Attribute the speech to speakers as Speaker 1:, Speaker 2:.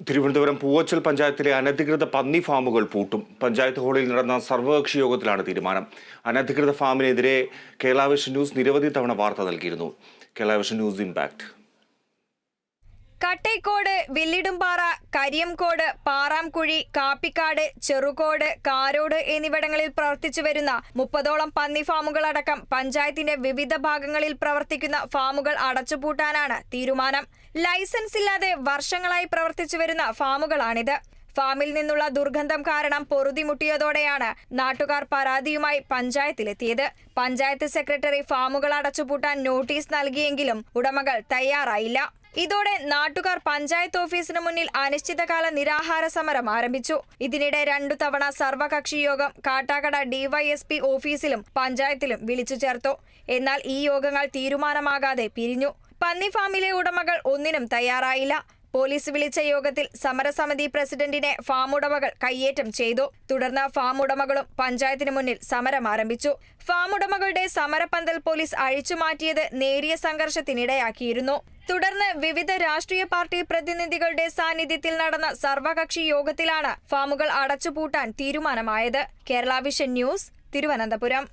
Speaker 1: തിരുവനന്തപുരം പൂവച്ചൽ പഞ്ചായത്തിലെ അനധികൃത പന്നി ഫാമുകൾ പൂട്ടും. പഞ്ചായത്ത് ഹാളിൽ നടന്ന സർവകക്ഷി യോഗത്തിലാണ് തീരുമാനം. അനധികൃത ഫാമിനെതിരെ കേരള വിഷൻ ന്യൂസ് നിരവധി തവണ വാർത്ത നൽകിയിരുന്നു. Kerala vision news impact.
Speaker 2: Kattaikode, Villidumpara, Kariyamkode, Paramkuzhi, Kappikkad, Cherukode, Karode എന്നിവിടങ്ങളിൽ പ്രവർത്തിച്ചു വരുന്ന 30ഓളം പന്നി ഫാമുകളടക്കം പഞ്ചായത്തിന്റെ വിവിധ ഭാഗങ്ങളിൽ പ്രവർത്തിക്കുന്ന ഫാമുകൾ അടച്ചുപൂട്ടാനാണ് തീരുമാനം. ലൈസൻസ് ഇല്ലാതെ വർഷങ്ങളായി പ്രവർത്തിച്ചു വരുന്ന ഫാമുകളാണിത്. ഫാമിൽ നിന്നുള്ള ദുർഗന്ധം കാരണം പൊറുതിമുട്ടിയതോടെയാണ് നാട്ടുകാർ പരാതിയുമായി പഞ്ചായത്തിലെത്തിയത്. പഞ്ചായത്ത് സെക്രട്ടറി ഫാമുകൾ അടച്ചുപൂട്ടാൻ നോട്ടീസ് നൽകിയെങ്കിലും ഉടമകൾ തയ്യാറായില്ല. ഇതോടെ നാട്ടുകാർ പഞ്ചായത്ത് ഓഫീസിന് മുന്നിൽ അനിശ്ചിതകാല നിരാഹാര സമരം ആരംഭിച്ചു. ഇതിനിടെ 2 തവണ സർവകക്ഷി യോഗം കാട്ടാക്കട ഡിവൈഎസ്പി ഓഫീസിലും പഞ്ചായത്തിലും വിളിച്ചു ചേർത്തു. എന്നാൽ ഈ യോഗങ്ങൾ തീരുമാനമാകാതെ പിരിഞ്ഞു. പന്നി ഫാമിലെ ഉടമകൾ ഒന്നിനും തയ്യാറായില്ല. പോലീസ് വിളിച്ച യോഗത്തിൽ സമരസമിതി പ്രസിഡന്റിനെ ഫാം ഉടമകൾ കയ്യേറ്റം ചെയ്തു. തുടർന്ന് ഫാം ഉടമകളും പഞ്ചായത്തിന് മുന്നിൽ സമരം ആരംഭിച്ചു. ഫാം ഉടമകളുടെ സമരപന്തൽ പോലീസ് അഴിച്ചുമാറ്റിയത് നേരിയ സംഘർഷത്തിനിടയാക്കിയിരുന്നു. തുടർന്ന് വിവിധ രാഷ്ട്രീയ പാർട്ടി പ്രതിനിധികളുടെ സാന്നിധ്യത്തിൽ നടന്ന സർവകക്ഷി യോഗത്തിലാണ് ഫാമുകൾ അടച്ചുപൂട്ടാൻ തീരുമാനമായത്. Kerala vision news, Thiruvananthapuram.